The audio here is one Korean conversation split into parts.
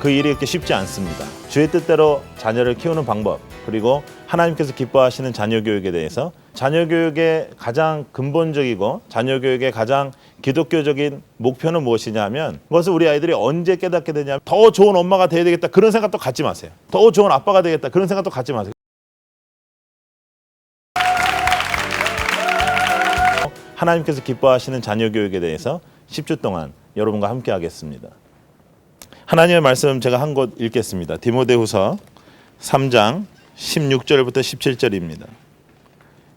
그 일이 그렇게 쉽지 않습니다. 주의 뜻대로 자녀를 키우는 방법, 그리고 하나님께서 기뻐하시는 자녀 교육에 대해서, 자녀 교육의 가장 근본적이고 자녀 교육의 가장 기독교적인 목표는 무엇이냐 하면, 그것을 우리 아이들이 언제 깨닫게 되냐면, 더 좋은 엄마가 돼야 되겠다 그런 생각도 갖지 마세요. 더 좋은 아빠가 되겠다 그런 생각도 갖지 마세요. 하나님께서 기뻐하시는 자녀 교육에 대해서 10주 동안 여러분과 함께 하겠습니다. 하나님의 말씀 제가 한 곳 읽겠습니다. 디모데후서 3장 16절부터 17절입니다.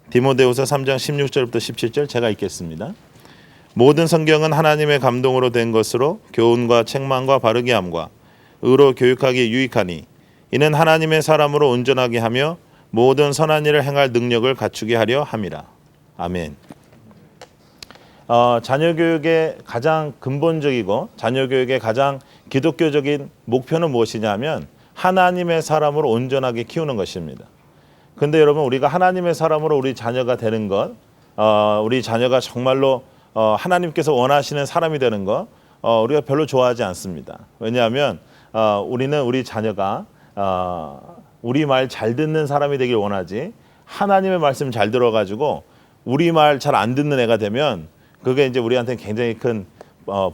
디모데후서 3장 16절부터 17절 제가 읽겠습니다. 모든 성경은 하나님의 감동으로 된 것으로 교훈과 책망과 바르게 함과 의로 교육하기 유익하니 이는 하나님의 사람으로 온전하게 하며 모든 선한 일을 행할 능력을 갖추게 하려 함이라. 아멘. 자녀 교육의 가장 근본적이고 자녀 교육의 가장 기독교적인 목표는 무엇이냐 하면, 하나님의 사람으로 온전하게 키우는 것입니다. 근데 여러분, 우리가 하나님의 사람으로 우리 자녀가 되는 것, 우리 자녀가 정말로 하나님께서 원하시는 사람이 되는 것, 우리가 별로 좋아하지 않습니다. 왜냐하면 우리는 우리 자녀가 우리 말 잘 듣는 사람이 되길 원하지, 하나님의 말씀 잘 들어가지고 우리 말 잘 안 듣는 애가 되면 그게 이제 우리한테는 굉장히 큰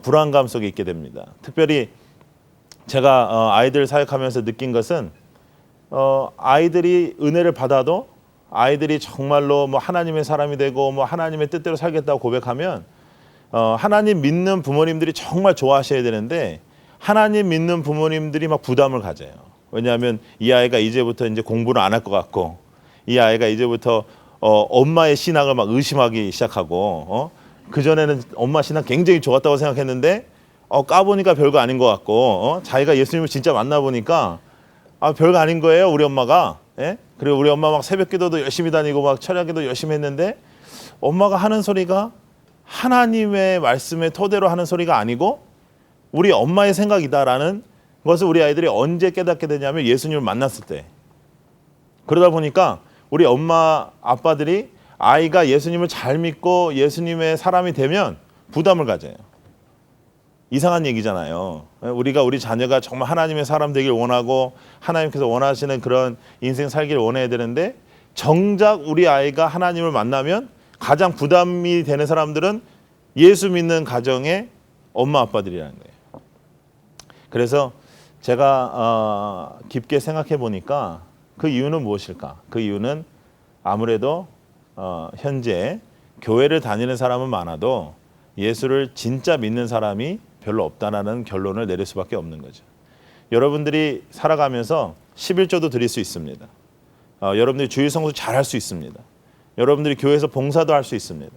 불안감 속에 있게 됩니다. 특별히 제가 아이들 사역하면서 느낀 것은, 아이들이 은혜를 받아도 아이들이 정말로 뭐 하나님의 사람이 되고 뭐 하나님의 뜻대로 살겠다고 고백하면, 하나님 믿는 부모님들이 정말 좋아하셔야 되는데, 하나님 믿는 부모님들이 막 부담을 가져요. 왜냐하면 이 아이가 이제부터 이제 공부를 안 할 것 같고, 이 아이가 이제부터 엄마의 신앙을 막 의심하기 시작하고, 그전에는 엄마 신앙 굉장히 좋았다고 생각했는데 까보니까 별거 아닌 것 같고, 자기가 예수님을 진짜 만나보니까 별거 아닌 거예요, 우리 엄마가. 예? 그리고 우리 엄마 막 새벽 기도도 열심히 다니고 막 철야 기도 열심히 했는데, 엄마가 하는 소리가 하나님의 말씀의 토대로 하는 소리가 아니고 우리 엄마의 생각이다라는 것을 우리 아이들이 언제 깨닫게 되냐면, 예수님을 만났을 때. 그러다 보니까 우리 엄마 아빠들이 아이가 예수님을 잘 믿고 예수님의 사람이 되면 부담을 가져요. 이상한 얘기잖아요. 우리가 우리 자녀가 정말 하나님의 사람 되길 원하고 하나님께서 원하시는 그런 인생 살기를 원해야 되는데, 정작 우리 아이가 하나님을 만나면 가장 부담이 되는 사람들은 예수 믿는 가정의 엄마 아빠들이라는 거예요. 그래서 제가 깊게 생각해 보니까 그 이유는 무엇일까? 그 이유는 아무래도 현재 교회를 다니는 사람은 많아도 예수를 진짜 믿는 사람이 별로 없다라는 결론을 내릴 수밖에 없는 거죠. 여러분들이 살아가면서 11조도 드릴 수 있습니다. 여러분들이 주일 성수 잘 할 수 있습니다. 여러분들이 교회에서 봉사도 할 수 있습니다.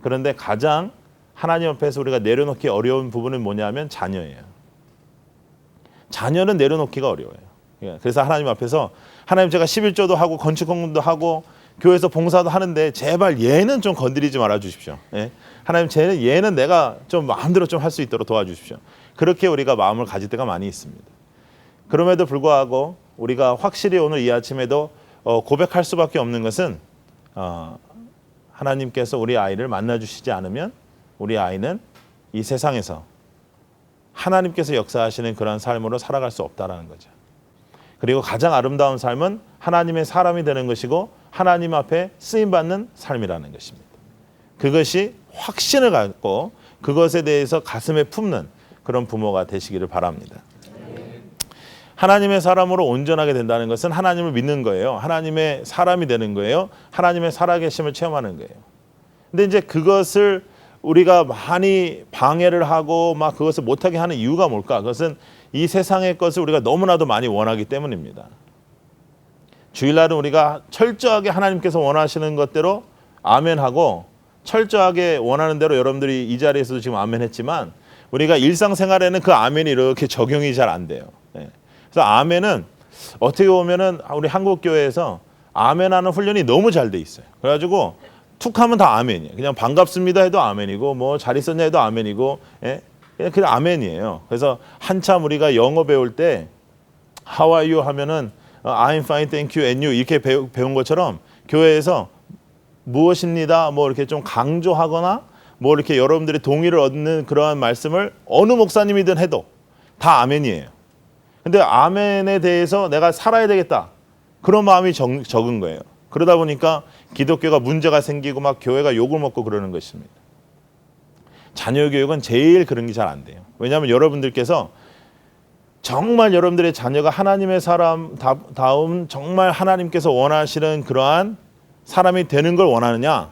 그런데 가장 하나님 앞에서 우리가 내려놓기 어려운 부분은 뭐냐면 자녀예요. 자녀는 내려놓기가 어려워요. 그래서 하나님 앞에서, 하나님 제가 11조도 하고 건축 공부도 하고 교회에서 봉사도 하는데 제발 얘는 좀 건드리지 말아 주십시오. 예? 하나님, 얘는 내가 좀 마음대로 좀 할 수 있도록 도와주십시오. 그렇게 우리가 마음을 가질 때가 많이 있습니다. 그럼에도 불구하고 우리가 확실히 오늘 이 아침에도 고백할 수밖에 없는 것은, 하나님께서 우리 아이를 만나주시지 않으면 우리 아이는 이 세상에서 하나님께서 역사하시는 그런 삶으로 살아갈 수 없다라는 거죠. 그리고 가장 아름다운 삶은 하나님의 사람이 되는 것이고 하나님 앞에 쓰임받는 삶이라는 것입니다. 그것이 확신을 갖고 그것에 대해서 가슴에 품는 그런 부모가 되시기를 바랍니다. 하나님의 사람으로 온전하게 된다는 것은 하나님을 믿는 거예요. 하나님의 사람이 되는 거예요. 하나님의 살아계심을 체험하는 거예요. 근데 이제 그것을 우리가 많이 방해를 하고 막 그것을 못하게 하는 이유가 뭘까? 그것은 이 세상의 것을 우리가 너무나도 많이 원하기 때문입니다. 주일날은 우리가 철저하게 하나님께서 원하시는 것대로 아멘하고, 철저하게 원하는 대로 여러분들이 이 자리에서도 지금 아멘 했지만, 우리가 일상생활에는 그 아멘이 이렇게 적용이 잘 안 돼요. 그래서 아멘은 어떻게 보면은 우리 한국교회에서 아멘하는 훈련이 너무 잘 돼 있어요. 그래가지고 툭 하면 다 아멘이에요. 그냥 반갑습니다 해도 아멘이고, 뭐 잘 있었냐 해도 아멘이고, 그냥 아멘이에요. 그래서 한참 우리가 영어 배울 때 How are you 하면은 I'm fine, thank you, and you 이렇게 배운 것처럼 교회에서 무엇입니다 뭐 이렇게 좀 강조하거나 뭐 이렇게 여러분들이 동의를 얻는 그러한 말씀을 어느 목사님이든 해도 다 아멘이에요. 근데 아멘에 대해서 내가 살아야 되겠다. 그런 마음이 적은 거예요. 그러다 보니까 기독교가 문제가 생기고 막 교회가 욕을 먹고 그러는 것입니다. 자녀 교육은 제일 그런 게 잘 안 돼요. 왜냐하면 여러분들께서 정말 여러분들의 자녀가 하나님의 사람다움 정말 하나님께서 원하시는 그러한 사람이 되는 걸 원하느냐?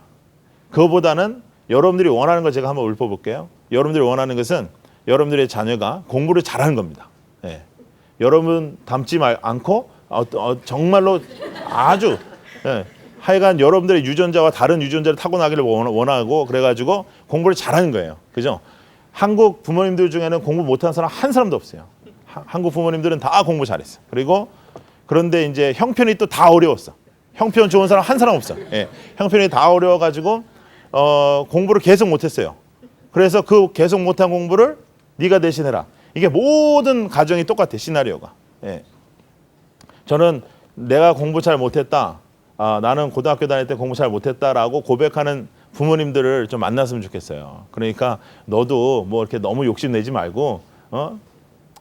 그거보다는 여러분들이 원하는 걸 제가 한번 읊어볼게요. 여러분들이 원하는 것은 여러분들의 자녀가 공부를 잘하는 겁니다. 예. 여러분 닮지 않고 정말로 아주 하여간 여러분들의 유전자와 다른 유전자를 타고나기를 원하고 그래가지고 공부를 잘하는 거예요. 그죠? 한국 부모님들 중에는 공부 못하는 사람 한 사람도 없어요. 한국 부모님들은 다 공부 잘했어. 그리고 그런데 이제 형편이 또 다 어려웠어. 형편 좋은 사람 한 사람 없어. 예. 형편이 다 어려워가지고 공부를 계속 못했어요. 그래서 그 계속 못한 공부를 네가 대신해라. 이게 모든 가정이 똑같아, 시나리오가. 예. 저는 내가 공부 잘 못했다. 나는 고등학교 다닐 때 공부 잘 못했다라고 고백하는 부모님들을 좀 만났으면 좋겠어요. 그러니까 너도 뭐 이렇게 너무 욕심내지 말고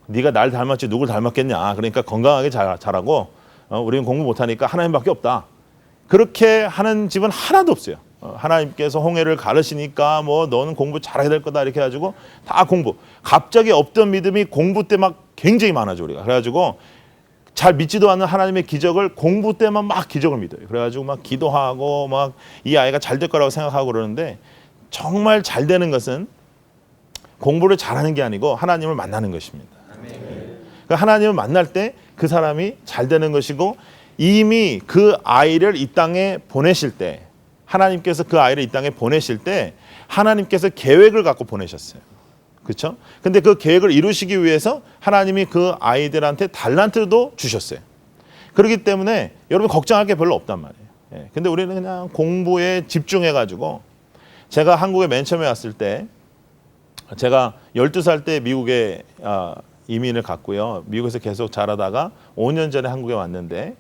네가 날 닮았지 누굴 닮았겠냐. 그러니까 건강하게 자라고 우리는 공부 못하니까 하나님밖에 없다. 그렇게 하는 집은 하나도 없어요. 하나님께서 홍해를 가르시니까 뭐 너는 공부 잘해야 될 거다 이렇게 해가지고 다 공부. 갑자기 없던 믿음이 공부 때 막 굉장히 많아져 우리가. 그래가지고 잘 믿지도 않는 하나님의 기적을 공부 때만 막 기적을 믿어요. 그래가지고 막 기도하고 막 이 아이가 잘 될 거라고 생각하고 그러는데 정말 잘 되는 것은 공부를 잘하는 게 아니고 하나님을 만나는 것입니다. 그러니까 하나님을 만날 때 그 사람이 잘 되는 것이고 이미 그 아이를 이 땅에 보내실 때 하나님께서 그 아이를 이 땅에 보내실 때 하나님께서 계획을 갖고 보내셨어요. 그렇죠? 근데 그 계획을 이루시기 위해서 하나님이 그 아이들한테 달란트도 주셨어요. 그렇기 때문에 여러분 걱정할 게 별로 없단 말이에요. 예. 근데 우리는 그냥 공부에 집중해가지고 제가 한국에 맨 처음에 왔을 때 제가 12살 때 미국에 이민을 갔고요. 미국에서 계속 자라다가 5년 전에 한국에 왔는데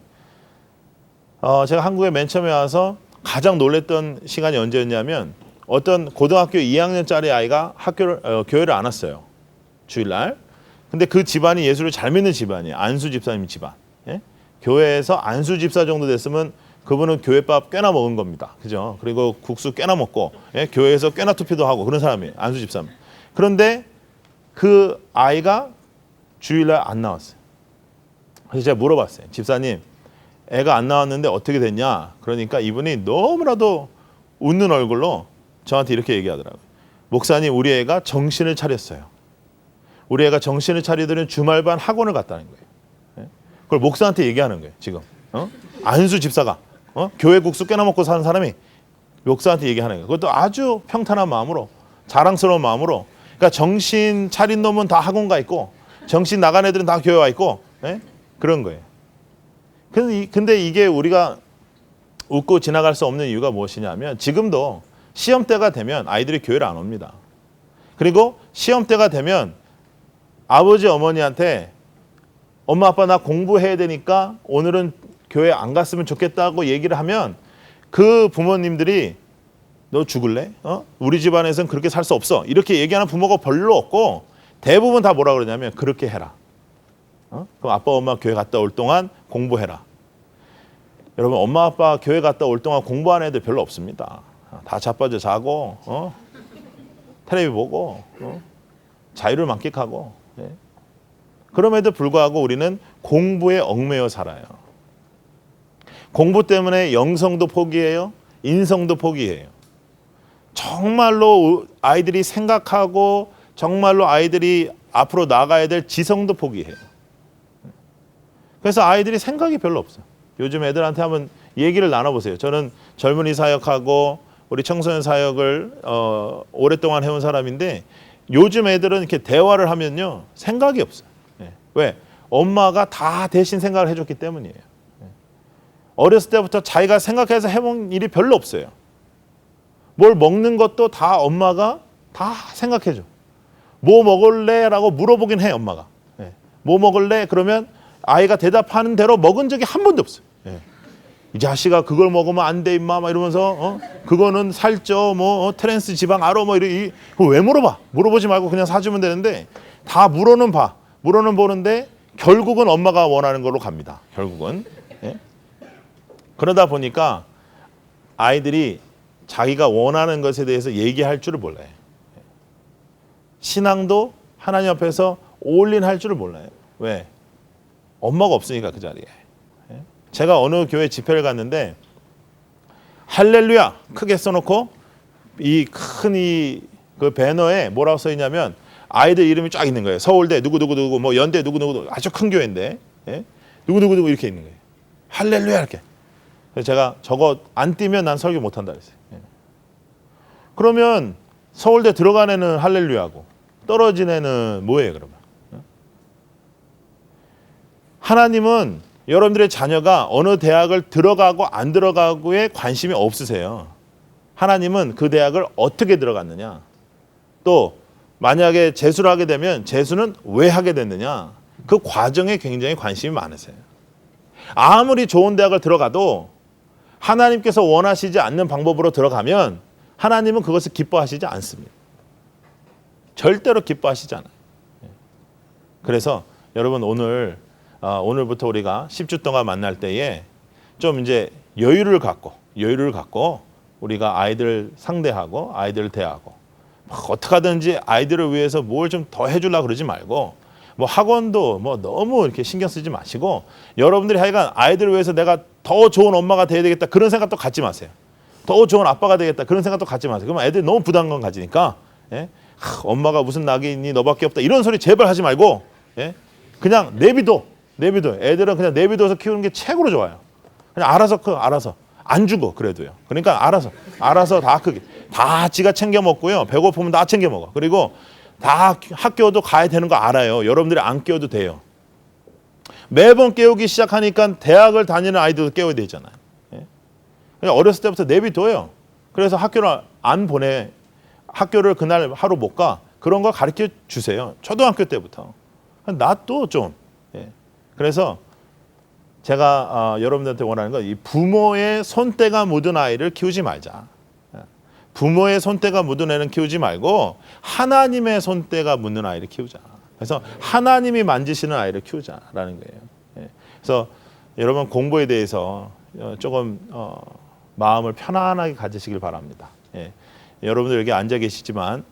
제가 한국에 맨 처음에 와서 가장 놀랬던 시간이 언제였냐면 어떤 고등학교 2학년짜리 아이가 교회를 안 왔어요. 주일날. 근데 그 집안이 예수를 잘 믿는 집안이에요. 안수 집사님 집안. 예? 교회에서 안수 집사 정도 됐으면 그분은 교회밥 꽤나 먹은 겁니다. 그죠? 그리고 국수 꽤나 먹고 예? 교회에서 꽤나 투표도 하고 그런 사람이에요. 안수 집사님. 그런데 그 아이가 주일날 안 나왔어요. 그래서 제가 물어봤어요. 집사님, 애가 안 나왔는데 어떻게 됐냐? 그러니까 이분이 너무나도 웃는 얼굴로 저한테 이렇게 얘기하더라고요. 목사님, 우리 애가 정신을 차렸어요. 우리 애가 정신을 차리더니 주말반 학원을 갔다는 거예요. 예? 그걸 목사한테 얘기하는 거예요. 지금 안수 집사가 교회 국수 꽤나 먹고 사는 사람이 목사한테 얘기하는 거예요. 그것도 아주 평탄한 마음으로 자랑스러운 마음으로. 그러니까 정신 차린 놈은 다 학원 가 있고 정신 나간 애들은 다 교회 와 있고 예? 그런 거예요. 근데 이게 우리가 웃고 지나갈 수 없는 이유가 무엇이냐면 지금도 시험 때가 되면 아이들이 교회를 안 옵니다. 그리고 시험 때가 되면 아버지 어머니한테 엄마 아빠 나 공부해야 되니까 오늘은 교회 안 갔으면 좋겠다고 얘기를 하면 그 부모님들이 너 죽을래? 우리 집안에서는 그렇게 살 수 없어. 이렇게 얘기하는 부모가 별로 없고 대부분 다 뭐라 그러냐면 그렇게 해라. 그럼 아빠 엄마 교회 갔다 올 동안 공부해라. 여러분 엄마 아빠 교회 갔다 올 동안 공부하는 애들 별로 없습니다. 다 자빠져 자고 텔레비 보고 자유를 만끽하고 예. 그럼에도 불구하고 우리는 공부에 얽매여 살아요. 공부 때문에 영성도 포기해요. 인성도 포기해요. 정말로 아이들이 생각하고 정말로 아이들이 앞으로 나가야 될 지성도 포기해요. 그래서 아이들이 생각이 별로 없어요. 요즘 애들한테 한번 얘기를 나눠보세요. 저는 젊은이 사역하고 우리 청소년 사역을 오랫동안 해온 사람인데 요즘 애들은 이렇게 대화를 하면요 생각이 없어요. 예. 왜? 엄마가 다 대신 생각을 해줬기 때문이에요. 예. 어렸을 때부터 자기가 생각해서 해본 일이 별로 없어요. 뭘 먹는 것도 다 엄마가 다 생각해줘. 뭐 먹을래? 라고 물어보긴 해 엄마가. 예. 뭐 먹을래? 그러면 아이가 대답하는 대로 먹은 적이 한 번도 없어요. 예. 이 자식아 그걸 먹으면 안 돼 임마 막 이러면서 그거는 살쪄 뭐 트랜스 지방 알아 뭐 그거 왜 물어봐? 물어보지 말고 그냥 사주면 되는데 다 물어는 봐. 물어는 보는데 결국은 엄마가 원하는 걸로 갑니다. 결국은. 예? 그러다 보니까 아이들이 자기가 원하는 것에 대해서 얘기할 줄을 몰라요. 신앙도 하나님 앞에서 올인할 줄을 몰라요. 왜? 엄마가 없으니까 그 자리에. 제가 어느 교회 집회를 갔는데 할렐루야 크게 써놓고 이 큰 그 배너에 뭐라고 써 있냐면 아이들 이름이 쫙 있는 거예요. 서울대 누구누구누구 뭐 연대 누구누구 아주 큰 교회인데 누구누구누구 이렇게 있는 거예요. 할렐루야 이렇게. 그래서 제가 저거 안 띄면 난 설교 못한다 그랬어요. 그러면 서울대 들어간 애는 할렐루야고 떨어진 애는 뭐예요 그러면? 하나님은 여러분들의 자녀가 어느 대학을 들어가고 안 들어가고에 관심이 없으세요. 하나님은 그 대학을 어떻게 들어갔느냐, 또 만약에 재수를 하게 되면 재수는 왜 하게 됐느냐, 그 과정에 굉장히 관심이 많으세요. 아무리 좋은 대학을 들어가도 하나님께서 원하시지 않는 방법으로 들어가면 하나님은 그것을 기뻐하시지 않습니다. 절대로 기뻐하시지 않아요. 그래서 여러분 오늘부터 우리가 10주 동안 만날 때에 좀 이제 여유를 갖고 우리가 아이들 상대하고 아이들 대하고 어떻게 하든지 아이들을 위해서 뭘 좀 더 해주려고 그러지 말고 뭐 학원도 뭐 너무 이렇게 신경 쓰지 마시고 여러분들이 하여간 아이들을 위해서 내가 더 좋은 엄마가 돼야 되겠다 그런 생각도 갖지 마세요. 더 좋은 아빠가 되겠다 그런 생각도 갖지 마세요. 그러면 애들이 너무 부담감 가지니까 엄마가 무슨 낙이 있니 너밖에 없다 이런 소리 제발 하지 말고 그냥 내비둬. 애들은 그냥 내비둬서 키우는 게 최고로 좋아요. 그냥 알아서 안 주고 그래도요. 그러니까 알아서 다 크게 다 지가 챙겨 먹고요. 배고프면 다 챙겨 먹어. 그리고 다 학교도 가야 되는 거 알아요. 여러분들이 안 깨워도 돼요. 매번 깨우기 시작하니까 대학을 다니는 아이들도 깨워야 되잖아요. 그냥 어렸을 때부터 내비둬요. 그래서 학교를 안 보내. 학교를 그날 하루 못 가. 그런 거 가르쳐 주세요. 초등학교 때부터. 놔둬 좀. 그래서 제가 여러분들한테 원하는 건 이 부모의 손때가 묻은 아이를 키우지 말자. 부모의 손때가 묻은 애는 키우지 말고 하나님의 손때가 묻는 아이를 키우자. 그래서 하나님이 만지시는 아이를 키우자라는 거예요. 그래서 여러분 공부에 대해서 조금 마음을 편안하게 가지시길 바랍니다. 여러분들 여기 앉아 계시지만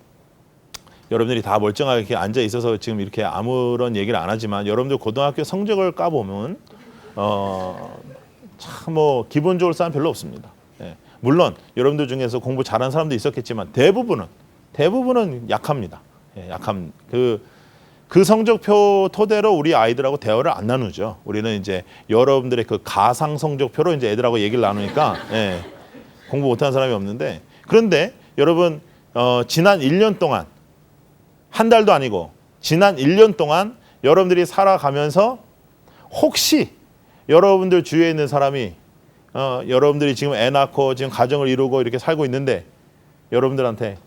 여러분들이 다 멀쩡하게 이렇게 앉아 있어서 지금 이렇게 아무런 얘기를 안 하지만 여러분들 고등학교 성적을 까보면 참 뭐 기분 좋을 사람 별로 없습니다. 물론 여러분들 중에서 공부 잘하는 사람도 있었겠지만 대부분은 약합니다. 약함 그 성적표 토대로 우리 아이들하고 대화를 안 나누죠. 우리는 이제 여러분들의 그 가상 성적표로 이제 애들하고 얘기를 나누니까 공부 못하는 사람이 없는데 그런데 여러분 지난 1년 동안 한 달도 아니고 지난 1년 동안 여러분들이 살아가면서 혹시 여러분들 주위에 있는 사람이 여러분들이 지금 애 낳고 지금 가정을 이루고 이렇게 살고 있는데 여러분들한테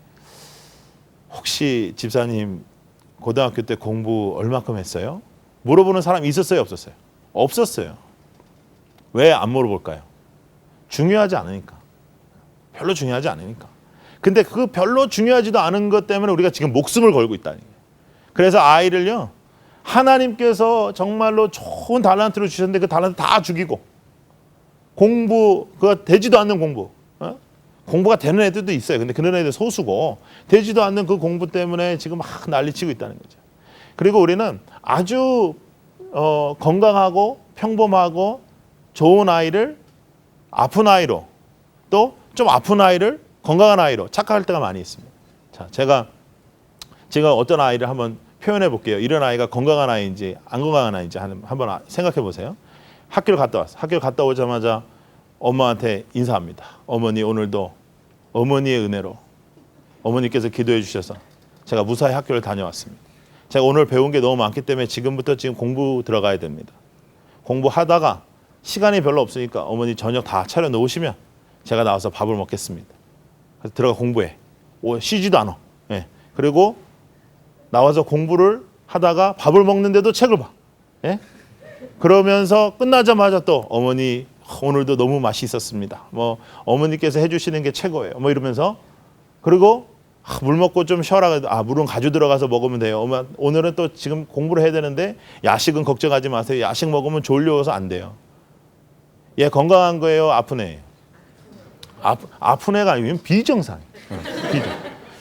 혹시 집사님 고등학교 때 공부 얼마큼 했어요? 물어보는 사람이 있었어요? 없었어요? 없었어요. 왜 안 물어볼까요? 중요하지 않으니까. 별로 중요하지 않으니까. 근데 그 별로 중요하지도 않은 것 때문에 우리가 지금 목숨을 걸고 있다는 거예요. 그래서 아이를요. 하나님께서 정말로 좋은 달란트를 주셨는데 그 달란트 다 죽이고 공부 그거 되지도 않는 공부 공부가 되는 애들도 있어요. 근데 그런 애들 소수고 되지도 않는 그 공부 때문에 지금 막 난리치고 있다는 거죠. 그리고 우리는 아주 건강하고 평범하고 좋은 아이를 아픈 아이로 또 좀 아픈 아이를 건강한 아이로 착각할 때가 많이 있습니다. 자, 제가 어떤 아이를 한번 표현해 볼게요. 이런 아이가 건강한 아이인지 안 건강한 아이인지 한번 생각해 보세요. 학교를 갔다 왔어. 학교를 갔다 오자마자 엄마한테 인사합니다. 어머니 오늘도 어머니의 은혜로 어머니께서 기도해 주셔서 제가 무사히 학교를 다녀왔습니다. 제가 오늘 배운 게 너무 많기 때문에 지금부터 지금 공부 들어가야 됩니다. 공부하다가 시간이 별로 없으니까 어머니 저녁 다 차려 놓으시면 제가 나와서 밥을 먹겠습니다. 그래서 들어가 공부해. 쉬지도 않아. 그리고 나와서 공부를 하다가 밥을 먹는데도 책을 봐. 그러면서 끝나자마자 또 어머니 오늘도 너무 맛있었습니다. 뭐 어머니께서 해주시는 게 최고예요. 뭐 이러면서 그리고 물 먹고 좀 쉬어라. 물은 가지고 들어가서 먹으면 돼요. 엄마, 오늘은 또 지금 공부를 해야 되는데 야식은 걱정하지 마세요. 야식 먹으면 졸려서 안 돼요. 얘 건강한 거예요? 아픈 애예요? 아픈 애가 아니면 비정상이에요. 비정.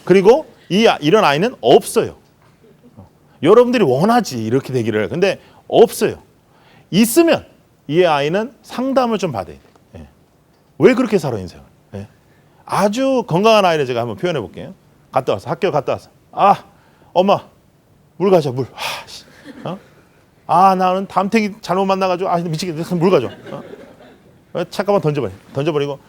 그리고 이런 아이는 없어요. 여러분들이 원하지 이렇게 되기를. 근데 없어요. 있으면 이 아이는 상담을 좀 받아야 돼요. 예. 왜 그렇게 살아 인생을? 예. 아주 건강한 아이를 제가 한번 표현해 볼게요. 갔다 와서 학교 갔다 와서 엄마 물 가져 물. 나는 담탱이 잘못 만나가지고 미치겠다. 물 가져. 잠깐만 던져버리고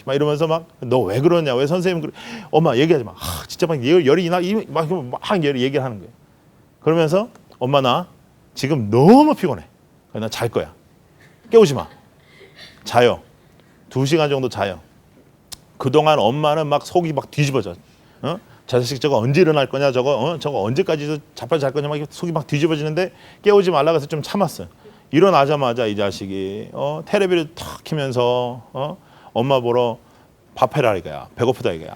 막 이러면서 막 너 왜 그러냐 왜 선생님 그래 엄마 얘기하지 마. 진짜 막 열이 나 막 얘기를 하는 거예요. 그러면서 엄마 나 지금 너무 피곤해. 나 잘 거야. 깨우지 마. 자요. 2시간 정도 자요. 그동안 엄마는 막 속이 막 뒤집어져. 저 자식 저거 언제 일어날 거냐 저거 언제까지 자빠져 잘 거냐 막 속이 막 뒤집어지는데 깨우지 말라 그래서 좀 참았어요. 일어나자마자 이 자식이 텔레비를 탁 키면서 엄마 보러 밥 해라 이거야. 배고프다 이거야.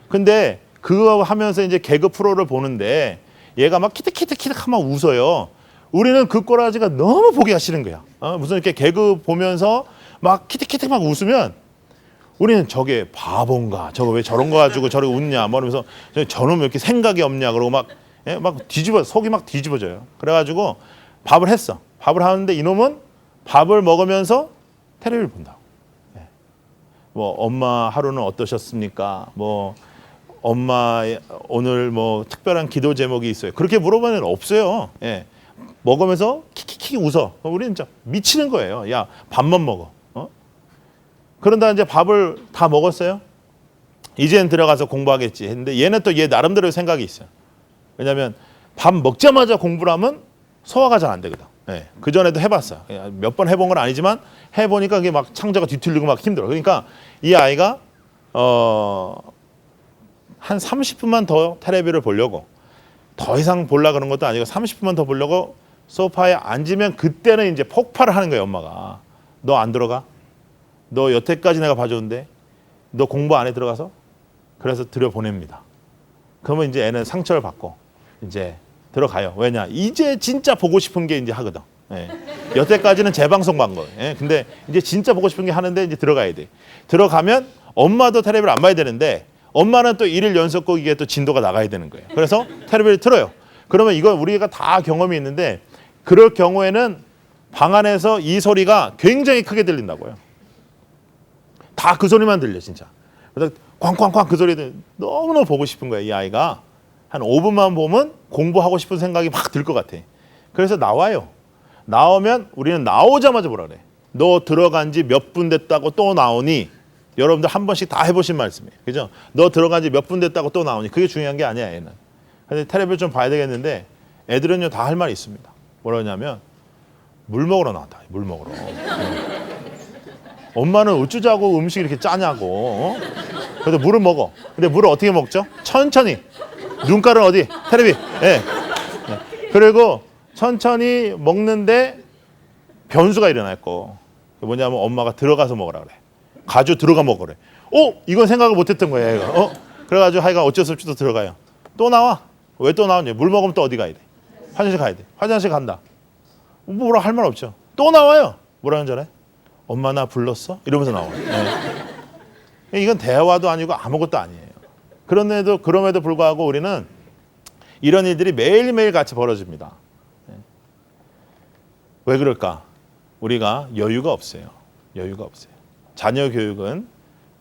근데 그거 하면서 이제 개그 프로를 보는데 얘가 막 키득키득키득 하면 웃어요. 우리는 그 꼬라지가 너무 보기가 싫은 거야. 무슨 이렇게 개그 보면서 막 키득키득 막 웃으면 우리는 저게 바본가? 저거 왜 저런 거 가지고 저렇게 웃냐? 뭐 이러면서 저놈 왜 이렇게 생각이 없냐? 그러고 막 속이 막 뒤집어져요. 그래가지고 밥을 했어. 밥을 하는데 이놈은 밥을 먹으면서 텔레비를 본다고. 뭐 엄마 하루는 어떠셨습니까? 뭐 엄마 오늘 뭐 특별한 기도 제목이 있어요. 그렇게 물어보면 없어요. 예. 먹으면서 키키키 웃어. 우리는 진짜 미치는 거예요. 야 밥만 먹어. 그런다 이제 밥을 다 먹었어요. 이제는 들어가서 공부하겠지 했는데 얘는 또 얘 나름대로 생각이 있어요. 왜냐하면 밥 먹자마자 공부를 하면 소화가 잘 안 되거든. 예. 그 전에도 해봤어요. 몇 번 해본 건 아니지만 해보니까 그게 막 창자가 뒤틀리고 막 힘들어. 그러니까 이 아이가 한 30분만 더 텔레비를 보려고 더 이상 보려 그런 것도 아니고 30분만 더 보려고 소파에 앉으면 그때는 이제 폭발을 하는 거예요. 엄마가 너 안 들어가? 너 여태까지 내가 봐줬는데 너 공부 안 해 들어가서? 그래서 들여보냅니다. 그러면 이제 애는 상처를 받고 이제 들어가요. 왜냐? 이제 진짜 보고 싶은 게 이제 하거든. 예. 여태까지는 재방송 반 거예요. 예. 근데 이제 진짜 보고 싶은 게 하는데 이제 들어가야 돼. 들어가면 엄마도 텔레비를 안 봐야 되는데 엄마는 또 일일 연속극 이게 또 진도가 나가야 되는 거예요. 그래서 텔레비를 틀어요. 그러면 이건 우리가 다 경험이 있는데 그럴 경우에는 방 안에서 이 소리가 굉장히 크게 들린다고요. 다 그 소리만 들려 진짜. 그래서 쾅쾅쾅 그 소리 너무너무 보고 싶은 거예요. 이 아이가 한 5분만 보면 공부하고 싶은 생각이 막 들 것 같아. 그래서 나와요. 나오면 우리는 나오자마자 뭐라 그래. 너 들어간 지 몇 분 됐다고 또 나오니. 여러분들 한 번씩 다 해보신 말씀이에요. 그죠? 너 들어간 지 몇 분 됐다고 또 나오니. 그게 중요한 게 아니야 얘는. 근데 텔레비를 좀 봐야 되겠는데 애들은요 다 할 말이 있습니다. 뭐라냐면 물 먹으러 나왔다. 물 먹으러. 엄마는 어쩌자고 음식 이렇게 짜냐고. 그래서 물을 먹어. 근데 물을 어떻게 먹죠? 천천히. 눈깔은 어디? 텔레비. 예. 그리고 천천히 먹는데 변수가 일어났고 뭐냐면 엄마가 들어가서 먹으라 그래. 가지고 들어가 먹으래. 이건 생각을 못했던 거야 얘가. 그래가지고 하여간 어쩔 수 없이 또 들어가요. 또 나와. 왜 또 나오냐? 물 먹으면 또 어디 가야 돼? 화장실 가야 돼. 화장실 간다. 뭐라 할 말 없죠. 또 나와요. 뭐라는 줄 알아요? 엄마 나 불렀어? 이러면서 나와요. 네. 이건 대화도 아니고 아무것도 아니에요. 그럼에도 불구하고 우리는 이런 일들이 매일매일 같이 벌어집니다. 네. 왜 그럴까? 우리가 여유가 없어요. 여유가 없어요. 자녀 교육은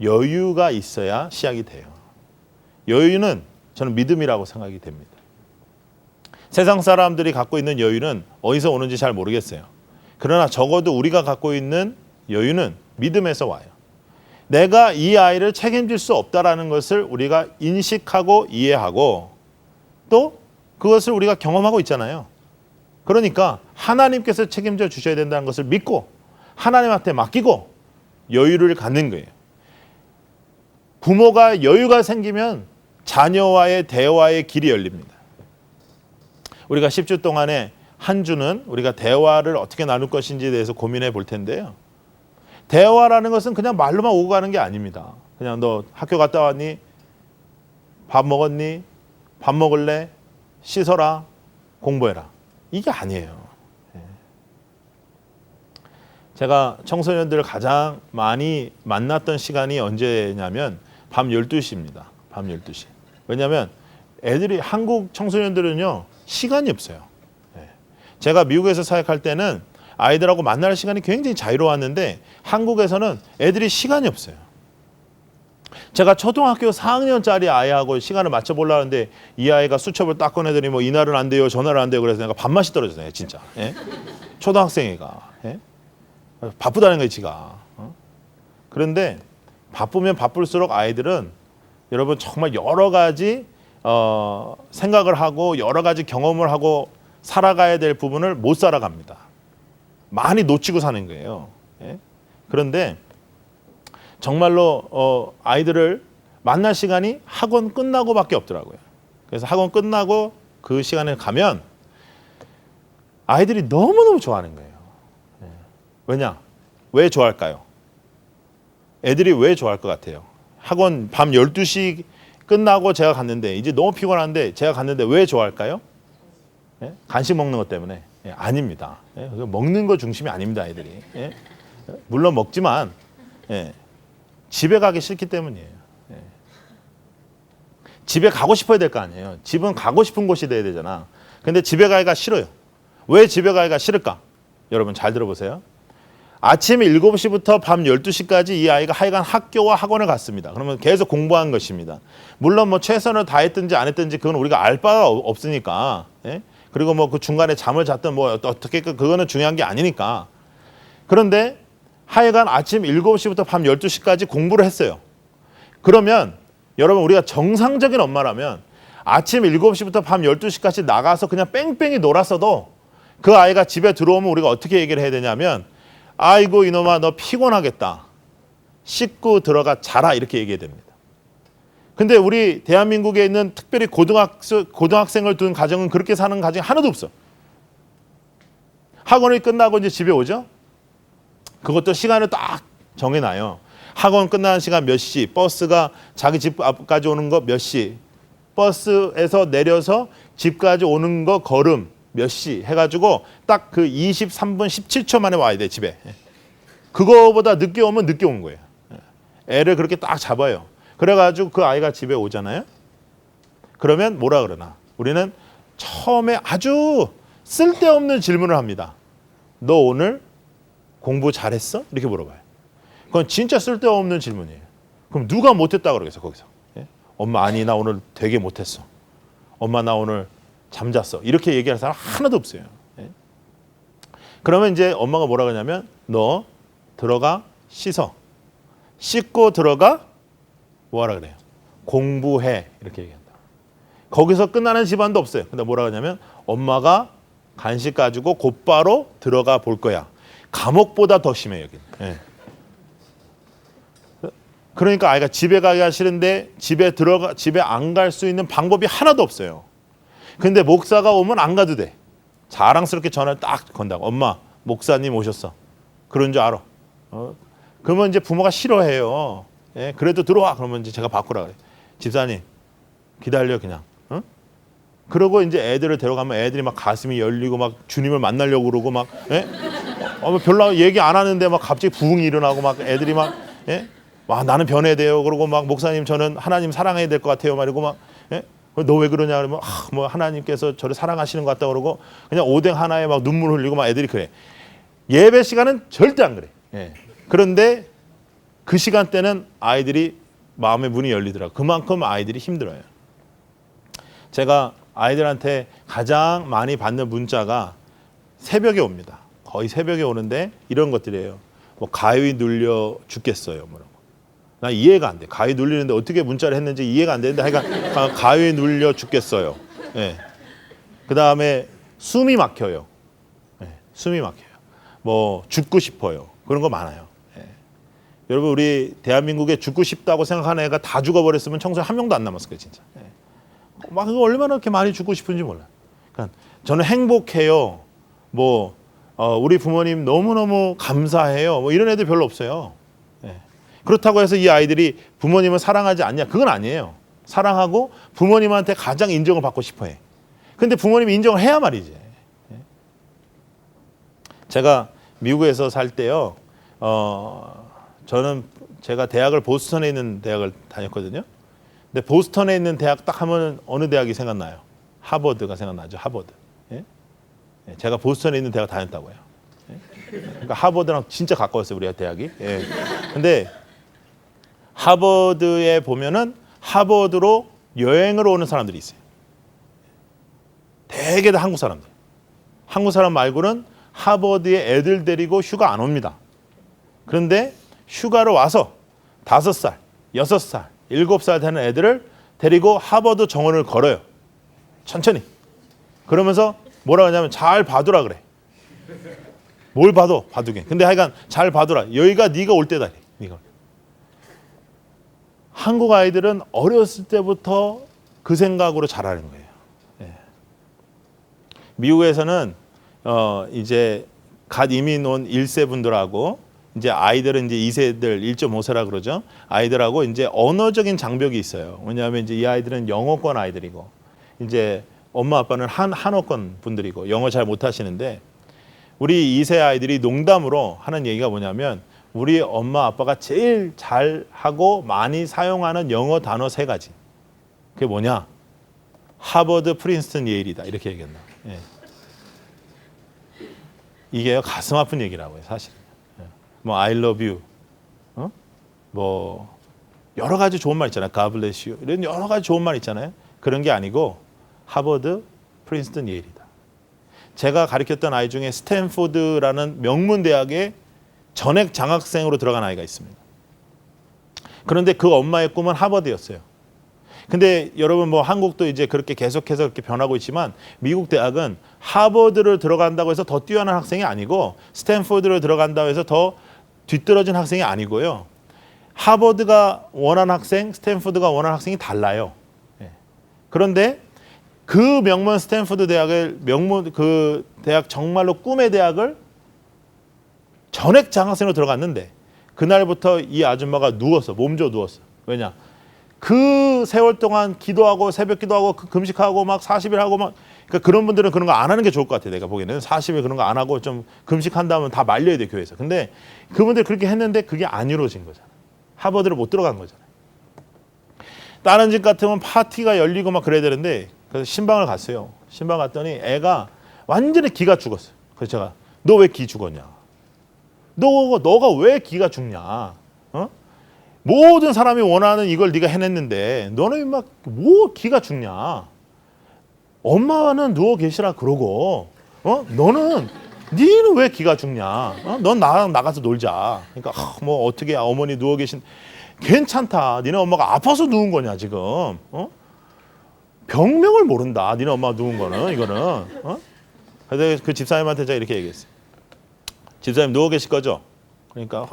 여유가 있어야 시작이 돼요. 여유는 저는 믿음이라고 생각이 됩니다. 세상 사람들이 갖고 있는 여유는 어디서 오는지 잘 모르겠어요. 그러나 적어도 우리가 갖고 있는 여유는 믿음에서 와요. 내가 이 아이를 책임질 수 없다라는 것을 우리가 인식하고 이해하고 또 그것을 우리가 경험하고 있잖아요. 그러니까 하나님께서 책임져 주셔야 된다는 것을 믿고 하나님한테 맡기고 여유를 갖는 거예요. 부모가 여유가 생기면 자녀와의 대화의 길이 열립니다. 우리가 10주 동안에 한 주는 우리가 대화를 어떻게 나눌 것인지에 대해서 고민해 볼 텐데요. 대화라는 것은 그냥 말로만 오고 가는 게 아닙니다. 그냥 너 학교 갔다 왔니? 밥 먹었니? 밥 먹을래? 씻어라. 공부해라. 이게 아니에요. 제가 청소년들을 가장 많이 만났던 시간이 언제냐면 밤 12시입니다. 밤 12시. 왜냐하면 애들이 한국 청소년들은요. 시간이 없어요. 제가 미국에서 사역할 때는 아이들하고 만날 시간이 굉장히 자유로웠는데 한국에서는 애들이 시간이 없어요. 제가 초등학교 4학년짜리 아이하고 시간을 맞춰보려고 하는데 이 아이가 수첩을 딱 꺼내더니 뭐 이날은 안 돼요, 전날은 안 돼요. 그래서 내가 밥맛이 떨어졌어요. 진짜. 예? 초등학생이가. 예? 바쁘다는 거예요, 지가. 그런데 바쁘면 바쁠수록 아이들은 여러분 정말 여러 가지 생각을 하고 여러 가지 경험을 하고 살아가야 될 부분을 못 살아갑니다. 많이 놓치고 사는 거예요. 예? 그런데 정말로 아이들을 만날 시간이 학원 끝나고밖에 없더라고요. 그래서 학원 끝나고 그 시간에 가면 아이들이 너무너무 좋아하는 거예요. 예. 왜냐? 왜 좋아할까요? 애들이 왜 좋아할 것 같아요? 학원 밤 12시 끝나고 제가 갔는데 이제 너무 피곤한데 제가 갔는데 왜 좋아할까요? 예? 간식 먹는 것 때문에? 예, 아닙니다. 예? 먹는 거 중심이 아닙니다, 아이들이. 예? 물론 먹지만 예, 집에 가기 싫기 때문이에요. 예. 집에 가고 싶어야 될 거 아니에요. 집은 가고 싶은 곳이 돼야 되잖아. 근데 집에 가기가 싫어요. 왜 집에 가기가 싫을까? 여러분 잘 들어보세요. 아침 7시부터 밤 12시까지 이 아이가 하여간 학교와 학원을 갔습니다. 그러면 계속 공부한 것입니다. 물론 뭐 최선을 다했든지 안 했든지 그건 우리가 알 바가 없으니까. 예? 그리고 뭐 그 중간에 잠을 잤든 뭐 어떻게 그거는 중요한 게 아니니까. 그런데 하여간 아침 7시부터 밤 12시까지 공부를 했어요. 그러면 여러분 우리가 정상적인 엄마라면 아침 7시부터 밤 12시까지 나가서 그냥 뺑뺑이 놀았어도 그 아이가 집에 들어오면 우리가 어떻게 얘기를 해야 되냐면 아이고 이놈아 너 피곤하겠다. 씻고 들어가 자라 이렇게 얘기해야 됩니다. 근데 우리 대한민국에 있는 특별히 고등학생을 둔 가정은 그렇게 사는 가정이 하나도 없어. 학원이 끝나고 이제 집에 오죠. 그것도 시간을 딱 정해놔요. 학원 끝나는 시간 몇 시, 버스가 자기 집 앞까지 오는 거 몇 시, 버스에서 내려서 집까지 오는 거 걸음 몇 시 해가지고 딱 그 23분 17초 만에 와야 돼 집에. 그거보다 늦게 오면 늦게 온 거예요. 애를 그렇게 딱 잡아요. 그래가지고 그 아이가 집에 오잖아요. 그러면 뭐라 그러나? 우리는 처음에 아주 쓸데없는 질문을 합니다. 너 오늘 공부 잘했어? 이렇게 물어봐요. 그건 진짜 쓸데없는 질문이에요. 그럼 누가 못했다 그러겠어 거기서? 예? 엄마 아니 나 오늘 되게 못했어. 엄마 나 오늘 잠잤어. 이렇게 얘기하는 사람 하나도 없어요. 예? 그러면 이제 엄마가 뭐라 그러냐면 너 들어가 씻어. 씻고 들어가 뭐하라 그래요? 공부해. 이렇게 얘기한다. 거기서 끝나는 집안도 없어요. 근데 뭐라 그러냐면 엄마가 간식 가지고 곧바로 들어가 볼 거야. 감옥보다 더 심해요. 여기는. 예. 그러니까 아이가 집에 가기가 싫은데 집에 안 갈 수 있는 방법이 하나도 없어요. 근데 목사가 오면 안 가도 돼. 자랑스럽게 전화를 딱 건다고. 엄마, 목사님 오셨어. 그런 줄 알아. 그러면 이제 부모가 싫어해요. 예, 그래도 들어와. 그러면 이제 제가 바꾸라 그래. 집사님, 기다려 그냥. 응? 그러고 이제 애들을 데려가면 애들이 막 가슴이 열리고 막 주님을 만나려고 그러고 막, 예? 별로 얘기 안 하는데 막 갑자기 부흥이 일어나고 막 애들이 막, 예? 와, 나는 변해야 돼요. 그러고 막 목사님 저는 하나님 사랑해야 될 것 같아요. 말이고 막, 예? 너 왜 그러냐 그러면 뭐 하나님께서 저를 사랑하시는 것 같다 그러고 그냥 오뎅 하나에 막 눈물 흘리고 막 애들이 그래. 예배 시간은 절대 안 그래. 예. 그런데 그 시간대는 아이들이 마음의 문이 열리더라고요. 그만큼 아이들이 힘들어요. 제가 아이들한테 가장 많이 받는 문자가 새벽에 옵니다. 거의 새벽에 오는데 이런 것들이에요. 뭐 가위 눌려 죽겠어요. 뭐. 나 이해가 안 돼. 가위 눌리는데 어떻게 문자를 했는지 이해가 안 되는데 하여간 가위 눌려 죽겠어요. 예. 그다음에 숨이 막혀요. 예. 숨이 막혀요. 뭐 죽고 싶어요. 그런 거 많아요. 예. 여러분 우리 대한민국에 죽고 싶다고 생각하는 애가 다 죽어버렸으면 청소년 한 명도 안 남았을 거예요. 진짜. 예. 막 얼마나 이렇게 많이 죽고 싶은지 몰라요. 그러니까 저는 행복해요. 뭐 우리 부모님 너무너무 감사해요. 뭐 이런 애들 별로 없어요. 예. 그렇다고 해서 이 아이들이 부모님을 사랑하지 않냐? 그건 아니에요. 사랑하고 부모님한테 가장 인정을 받고 싶어해. 근데 부모님이 인정을 해야 말이지. 제가 미국에서 살 때요. 저는 제가 대학을 보스턴에 있는 대학을 다녔거든요. 근데 보스턴에 있는 대학 딱 하면 어느 대학이 생각나요? 하버드가 생각나죠. 하버드. 예? 제가 보스턴에 있는 대학 다녔다고요. 그러니까 하버드랑 진짜 가까웠어요. 우리가 대학이. 예. 근데 하버드에 보면은 하버드로 여행을 오는 사람들이 있어요. 대개 다 한국 사람들. 한국 사람 말고는 하버드에 애들 데리고 휴가 안 옵니다. 그런데 휴가로 와서 5살, 6살, 7살 되는 애들을 데리고 하버드 정원을 걸어요. 천천히. 그러면서 뭐라 하냐면 잘 봐두라 그래. 뭘 봐도 봐두게. 근데 하여간 잘 봐두라. 여기가 네가 올 때다. 네가. 한국 아이들은 어렸을 때부터 그 생각으로 자라는 거예요. 예. 미국에서는 이제 갓 이민 온 1세 분들하고 이제 아이들은 이제 2세들 1.5세라 그러죠. 아이들하고 이제 언어적인 장벽이 있어요. 왜냐하면 이제 이 아이들은 영어권 아이들이고 이제 엄마 아빠는 한어권 분들이고 영어 잘 못하시는데 우리 2세 아이들이 농담으로 하는 얘기가 뭐냐면 우리 엄마 아빠가 제일 잘하고 많이 사용하는 영어 단어 3가지. 그게 뭐냐? 하버드, 프린스턴, 예일이다. 이렇게 얘기했나. 예. 이게 가슴 아픈 얘기라고요, 사실은. 예. 뭐 I love you. 뭐 여러 가지 좋은 말 있잖아요. God bless you. 이런 여러 가지 좋은 말 있잖아요. 그런 게 아니고 하버드, 프린스턴, 예일이다. 제가 가르쳤던 아이 중에 스탠포드라는 명문 대학에 전액 장학생으로 들어간 아이가 있습니다. 그런데 그 엄마의 꿈은 하버드였어요. 근데 여러분 뭐 한국도 이제 그렇게 계속해서 그렇게 변하고 있지만 미국 대학은 하버드를 들어간다고 해서 더 뛰어난 학생이 아니고 스탠포드를 들어간다고 해서 더 뒤떨어진 학생이 아니고요. 하버드가 원하는 학생, 스탠포드가 원하는 학생이 달라요. 그런데 그 명문 스탠포드 대학을 그 대학 정말로 꿈의 대학을 전액 장학생으로 들어갔는데 그날부터 이 아줌마가 누웠어. 몸져 누웠어. 왜냐? 그 세월 동안 기도하고 새벽 기도하고 금식하고 막 40일 하고 막 그러니까 그런 분들은 그런 거 안 하는 게 좋을 것 같아요. 내가 보기에는 40일 그런 거 안 하고 좀 금식한 다음은 다 말려야 돼 교회에서. 근데 그분들 그렇게 했는데 그게 안 이루어진 거잖아. 하버드를 못 들어간 거잖아요. 다른 집 같으면 파티가 열리고 막 그래야 되는데 그래서 신방을 갔어요. 신방 갔더니 애가 완전히 기가 죽었어요. 그래서 제가 너 왜 기 죽었냐? 너가 왜 기가 죽냐? 모든 사람이 원하는 이걸 네가 해냈는데 너는 막 뭐 기가 죽냐? 엄마는 누워 계시라 그러고 너는 니는 왜 기가 죽냐? 넌 나랑 나가서 놀자. 그러니까 뭐 어떻게 어머니 누워 계신 괜찮다. 니네 엄마가 아파서 누운 거냐 지금? 병명을 모른다. 니네 엄마가 누운 거는 이거는. 그래서 그 집사님한테 제가 이렇게 얘기했어요. 집사님 누워 계실 거죠? 그러니까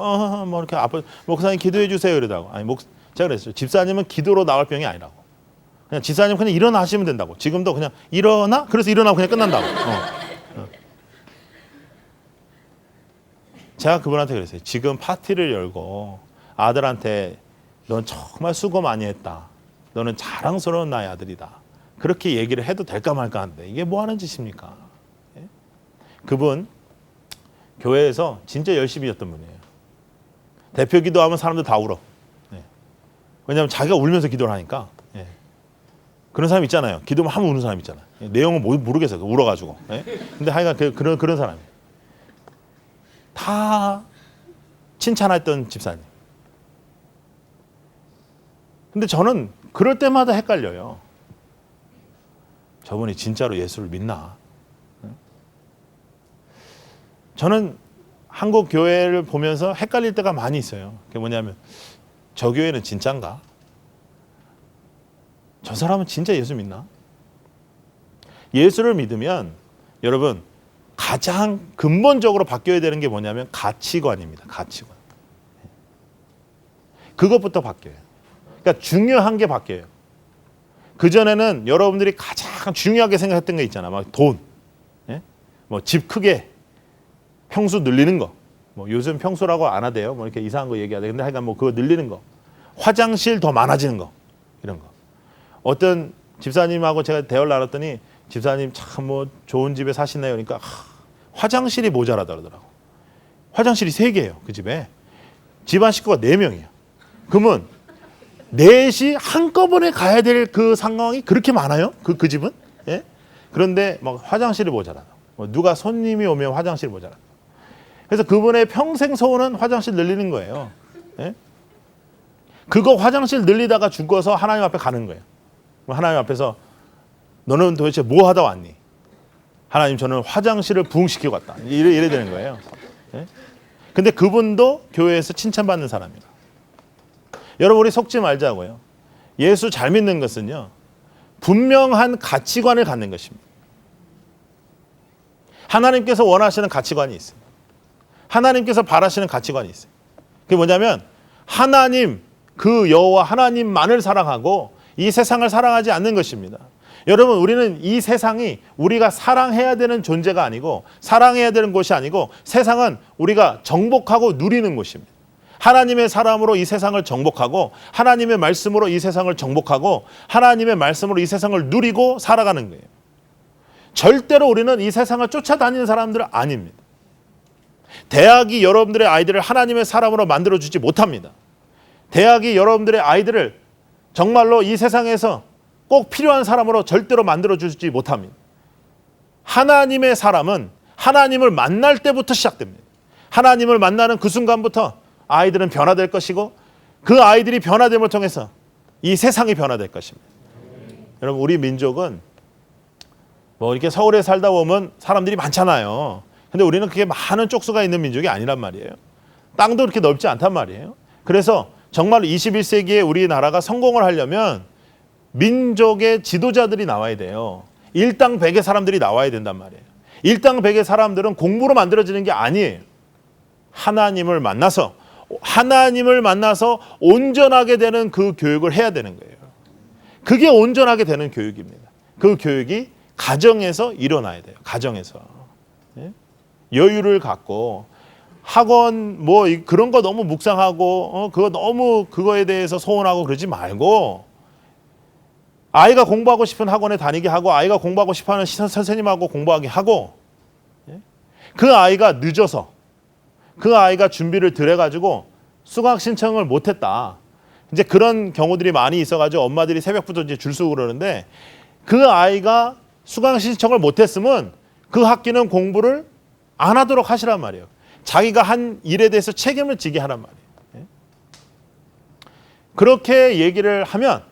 뭐 이렇게 아파 목사님 기도해 주세요 이러다고. 아니 제가 그랬어요. 집사님은 기도로 나올 병이 아니라고. 그냥 집사님 그냥 일어나시면 된다고. 지금도 그냥 일어나? 그래서 일어나고 그냥 끝난다고. 제가 그분한테 그랬어요. 지금 파티를 열고 아들한테 넌 정말 수고 많이 했다. 너는 자랑스러운 나의 아들이다. 그렇게 얘기를 해도 될까 말까 하는데 이게 뭐 하는 짓입니까? 예? 그분 교회에서 진짜 열심히 했던 분이에요. 대표 기도하면 사람들 다 울어. 예. 왜냐하면 자기가 울면서 기도를 하니까. 예. 그런 사람 있잖아요. 기도만 하면 우는 사람 있잖아요. 예. 내용은 모르겠어요. 울어가지고. 예. 근데 하여간 그런 사람이에요. 다 칭찬했던 집사님. 근데 저는 그럴 때마다 헷갈려요. 저분이 진짜로 예수를 믿나? 저는 한국 교회를 보면서 헷갈릴 때가 많이 있어요. 그게 뭐냐면 저 교회는 진짠가? 저 사람은 진짜 예수 믿나? 예수를 믿으면 여러분 가장 근본적으로 바뀌어야 되는 게 뭐냐면 가치관입니다. 가치관. 그것부터 바뀌어요. 그러니까 중요한 게 바뀌어요. 그전에는 여러분들이 가장 중요하게 생각했던 게 있잖아. 막 돈, 예? 뭐 집 크게, 평수 늘리는 거. 뭐 요즘 평수라고 안 하대요. 뭐 이렇게 이상한 거 얘기하대. 근데 하여간 뭐 그거 늘리는 거. 화장실 더 많아지는 거. 이런 거. 어떤 집사님하고 제가 대화를 나눴더니 집사님 참 뭐 좋은 집에 사시나요? 그러니까 화장실이 모자라다 그러더라고. 화장실이 3개예요. 그 집에. 집안 식구가 4명이야. 그러면 넷이 한꺼번에 가야 될 그 상황이 그렇게 많아요? 그 집은? 예? 그런데 막 화장실이 모자라다. 누가 손님이 오면 화장실이 모자라다. 그래서 그분의 평생 소원은 화장실 늘리는 거예요. 예? 그거 화장실 늘리다가 죽어서 하나님 앞에 가는 거예요. 하나님 앞에서 너는 도대체 뭐 하다 왔니? 하나님 저는 화장실을 부흥시키고 갔다. 이래 되는 거예요. 예? 근데 그분도 교회에서 칭찬받는 사람이에요. 여러분 우리 속지 말자고요. 예수 잘 믿는 것은요. 분명한 가치관을 갖는 것입니다. 하나님께서 원하시는 가치관이 있어요. 하나님께서 바라시는 가치관이 있어요. 그게 뭐냐면 하나님 그 여호와 하나님만을 사랑하고 이 세상을 사랑하지 않는 것입니다. 여러분 우리는 이 세상이 우리가 사랑해야 되는 존재가 아니고 사랑해야 되는 곳이 아니고 세상은 우리가 정복하고 누리는 곳입니다. 하나님의 사람으로 이 세상을 정복하고 하나님의 말씀으로 이 세상을 정복하고 하나님의 말씀으로 이 세상을 누리고 살아가는 거예요. 절대로 우리는 이 세상을 쫓아다니는 사람들은 아닙니다. 대학이 여러분들의 아이들을 하나님의 사람으로 만들어주지 못합니다. 대학이 여러분들의 아이들을 정말로 이 세상에서 꼭 필요한 사람으로 절대로 만들어주지 못합니다. 하나님의 사람은 하나님을 만날 때부터 시작됩니다. 하나님을 만나는 그 순간부터 아이들은 변화될 것이고 그 아이들이 변화됨을 통해서 이 세상이 변화될 것입니다. 여러분 우리 민족은 뭐 이렇게 서울에 살다 보면 사람들이 많잖아요. 근데 우리는 그게 많은 쪽수가 있는 민족이 아니란 말이에요. 땅도 그렇게 넓지 않단 말이에요. 그래서 정말 21세기에 우리나라가 성공을 하려면 민족의 지도자들이 나와야 돼요. 일당백의 사람들이 나와야 된단 말이에요. 일당백의 사람들은 공부로 만들어지는 게 아니에요. 하나님을 만나서 온전하게 되는 그 교육을 해야 되는 거예요. 그게 온전하게 되는 교육입니다. 그 교육이 가정에서 일어나야 돼요. 가정에서. 여유를 갖고 학원 뭐 그런 거 너무 묵상하고 그거 너무 그거에 대해서 소원하고 그러지 말고 아이가 공부하고 싶은 학원에 다니게 하고 아이가 공부하고 싶어하는 선생님하고 공부하게 하고 그 아이가 늦어서 그 아이가 준비를 덜 해가지고 수강 신청을 못했다. 이제 그런 경우들이 많이 있어가지고 엄마들이 새벽부터 이제 줄 서고 그러는데 그 아이가 수강 신청을 못했으면 그 학기는 공부를 안 하도록 하시란 말이에요. 자기가 한 일에 대해서 책임을 지게 하란 말이에요. 그렇게 얘기를 하면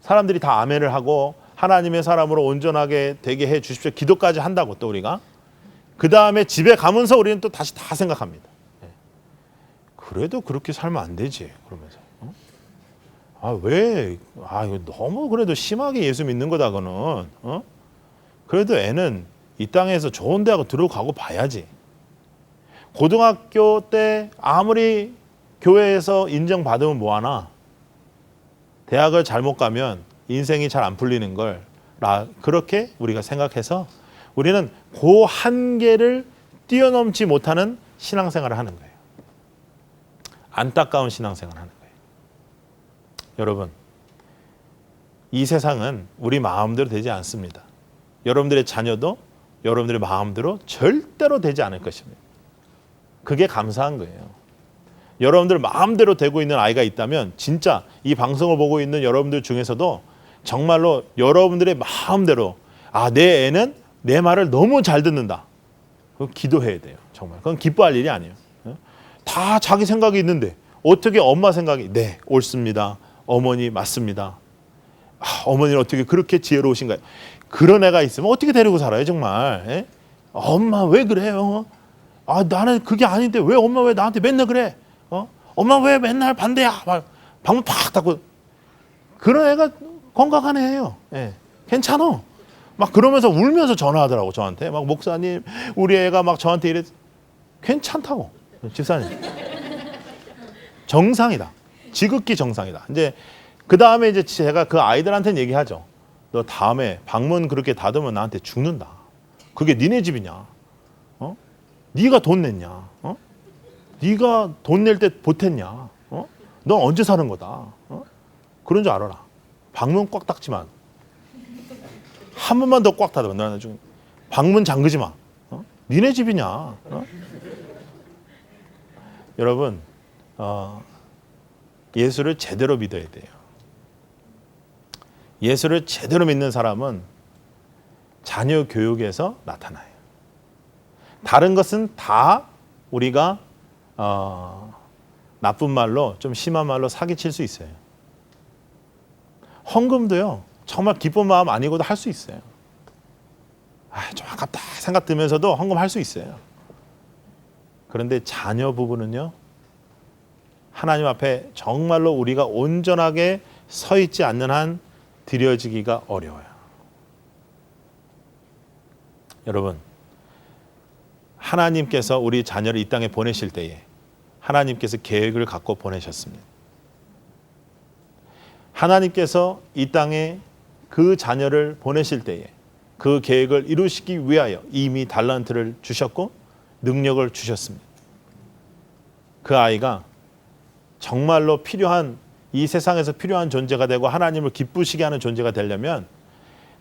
사람들이 다 아멘을 하고 하나님의 사람으로 온전하게 되게 해 주십시오. 기도까지 한다고 또 우리가. 그 다음에 집에 가면서 우리는 또 다시 다 생각합니다. 그래도 그렇게 살면 안 되지. 그러면서. 이거 너무 그래도 심하게 예수 믿는 거다, 그거는. 그래도 애는 이 땅에서 좋은 대학 들어가고 봐야지. 고등학교 때 아무리 교회에서 인정받으면 뭐하나 대학을 잘못 가면 인생이 잘 안 풀리는 걸 그렇게 우리가 생각해서 우리는 그 한계를 뛰어넘지 못하는 신앙생활을 하는 거예요. 안타까운 신앙생활을 하는 거예요. 여러분, 이 세상은 우리 마음대로 되지 않습니다. 여러분들의 자녀도 여러분들의 마음대로 절대로 되지 않을 것입니다. 그게 감사한 거예요. 여러분들 마음대로 되고 있는 아이가 있다면 진짜 이 방송을 보고 있는 여러분들 중에서도 정말로 여러분들의 마음대로 내 애는 내 말을 너무 잘 듣는다. 그거 기도해야 돼요. 정말. 그건 기뻐할 일이 아니에요. 다 자기 생각이 있는데 어떻게 엄마 생각이 네, 옳습니다. 어머니 맞습니다. 어머니는 어떻게 그렇게 지혜로우신가요? 그런 애가 있으면 어떻게 데리고 살아요 정말. 엄마 왜 그래요? 나는 그게 아닌데 왜 엄마 왜 나한테 맨날 그래? 엄마 왜 맨날 반대야? 막 방문 팍 닫고 그런 애가 건강한 애예요. 괜찮아. 막 그러면서 울면서 전화하더라고 저한테. 막 목사님 우리 애가 막 저한테 이래. 괜찮다고 집사님. 정상이다. 지극히 정상이다. 이제 그 다음에 이제 제가 그 아이들한테는 얘기하죠. 너 다음에 방문 그렇게 닫으면 나한테 죽는다. 그게 니네 집이냐? 네가 돈 냈냐? 네가 돈 낼 때 보탰냐? 넌 언제 사는 거다? 그런 줄 알아라. 방문 꽉 닫지 마. 한 번만 더 꽉 닫아. 나는 좀 방문 잠그지 마. 니네 집이냐? 여러분, 예수를 제대로 믿어야 돼요. 예수를 제대로 믿는 사람은 자녀 교육에서 나타나요. 다른 것은 다 우리가 나쁜 말로, 좀 심한 말로 사기칠 수 있어요. 헌금도요, 정말 기쁜 마음 아니고도 할 수 있어요. 좀 아깝다 생각 들면서도 헌금할 수 있어요. 그런데 자녀 부분은요, 하나님 앞에 정말로 우리가 온전하게 서 있지 않는 한 드려지기가 어려워요. 여러분, 하나님께서 우리 자녀를 이 땅에 보내실 때에 하나님께서 계획을 갖고 보내셨습니다. 하나님께서 이 땅에 그 자녀를 보내실 때에 그 계획을 이루시기 위하여 이미 달란트를 주셨고 능력을 주셨습니다. 그 아이가 정말로 필요한, 이 세상에서 필요한 존재가 되고 하나님을 기쁘시게 하는 존재가 되려면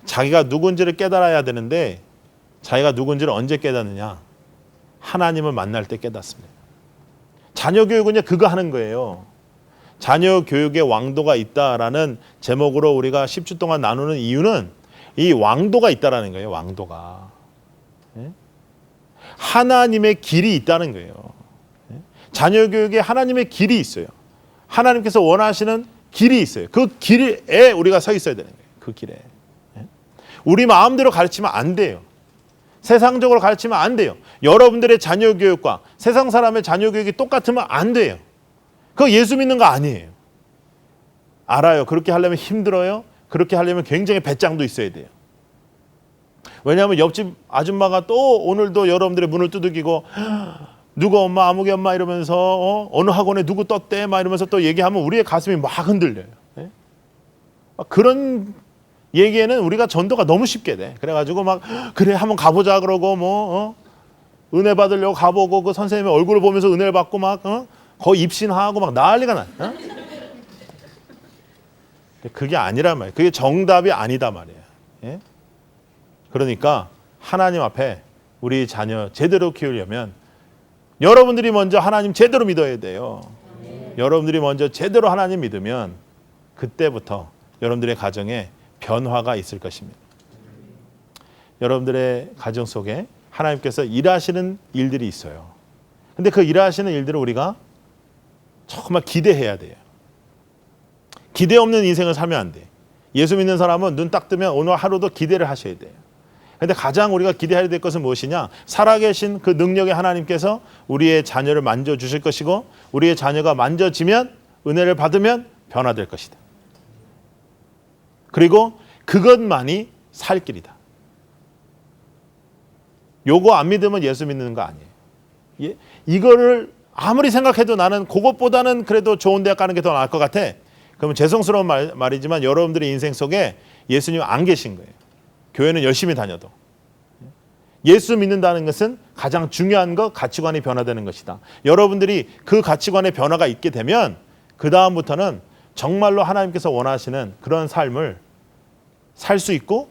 자기가 누군지를 깨달아야 되는데, 자기가 누군지를 언제 깨닫느냐? 하나님을 만날 때 깨닫습니다. 자녀 교육은요, 그거 하는 거예요. 자녀 교육의 왕도가 있다라는 제목으로 우리가 10주 동안 나누는 이유는 이 왕도가 있다라는 거예요. 왕도가. 하나님의 길이 있다는 거예요. 자녀 교육에 하나님의 길이 있어요. 하나님께서 원하시는 길이 있어요. 그 길에 우리가 서 있어야 되는 거예요. 그 길에. 우리 마음대로 가르치면 안 돼요. 세상적으로 가르치면 안 돼요. 여러분들의 자녀 교육과 세상 사람의 자녀 교육이 똑같으면 안 돼요. 그거 예수 믿는 거 아니에요. 알아요. 그렇게 하려면 힘들어요. 그렇게 하려면 굉장히 배짱도 있어야 돼요. 왜냐하면 옆집 아줌마가 또 오늘도 여러분들의 문을 두들기고 누구 엄마, 아무개 엄마 이러면서 어느 학원에 누구 떴대 막 이러면서 또 얘기하면 우리의 가슴이 막 흔들려요. 그런 얘기에는 우리가 전도가 너무 쉽게 돼. 그래가지고 막 그래 한번 가보자 그러고 뭐 은혜 받으려고 가보고 그 선생님의 얼굴을 보면서 은혜를 받고 막 거의 입신하고 막 난리가 나. 그게 아니란 말이에요. 그게 정답이 아니다 말이에요. 예? 그러니까 하나님 앞에 우리 자녀 제대로 키우려면 여러분들이 먼저 하나님 제대로 믿어야 돼요. 여러분들이 먼저 제대로 하나님 믿으면 그때부터 여러분들의 가정에 변화가 있을 것입니다. 여러분들의 가정 속에 하나님께서 일하시는 일들이 있어요. 근데 그 일하시는 일들을 우리가 정말 기대해야 돼요. 기대 없는 인생을 살면 안 돼. 예수 믿는 사람은 눈 딱 뜨면 오늘 하루도 기대를 하셔야 돼요. 그런데 가장 우리가 기대해야 될 것은 무엇이냐? 살아계신 그 능력의 하나님께서 우리의 자녀를 만져주실 것이고 우리의 자녀가 만져지면 은혜를 받으면 변화될 것이다. 그리고 그것만이 살 길이다. 요거 안 믿으면 예수 믿는 거 아니에요. 이거를 아무리 생각해도 나는 그것보다는 그래도 좋은 대학 가는 게 더 나을 것 같아. 그러면 죄송스러운 말이지만 여러분들의 인생 속에 예수님 안 계신 거예요. 교회는 열심히 다녀도. 예수 믿는다는 것은 가장 중요한 것, 가치관이 변화되는 것이다. 여러분들이 그 가치관의 변화가 있게 되면 그 다음부터는 정말로 하나님께서 원하시는 그런 삶을 살 수 있고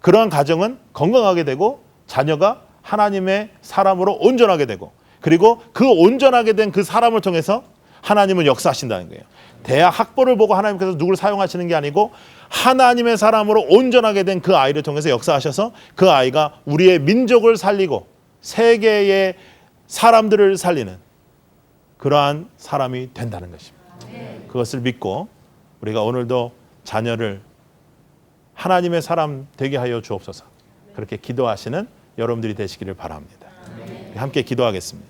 그러한 가정은 건강하게 되고 자녀가 하나님의 사람으로 온전하게 되고 그리고 그 온전하게 된 그 사람을 통해서 하나님은 역사하신다는 거예요. 대학 학벌을 보고 하나님께서 누구를 사용하시는 게 아니고 하나님의 사람으로 온전하게 된 그 아이를 통해서 역사하셔서 그 아이가 우리의 민족을 살리고 세계의 사람들을 살리는 그러한 사람이 된다는 것입니다. 그것을 믿고 우리가 오늘도 자녀를 하나님의 사람 되게 하여 주옵소서. 그렇게 기도하시는 여러분들이 되시기를 바랍니다. 함께 기도하겠습니다.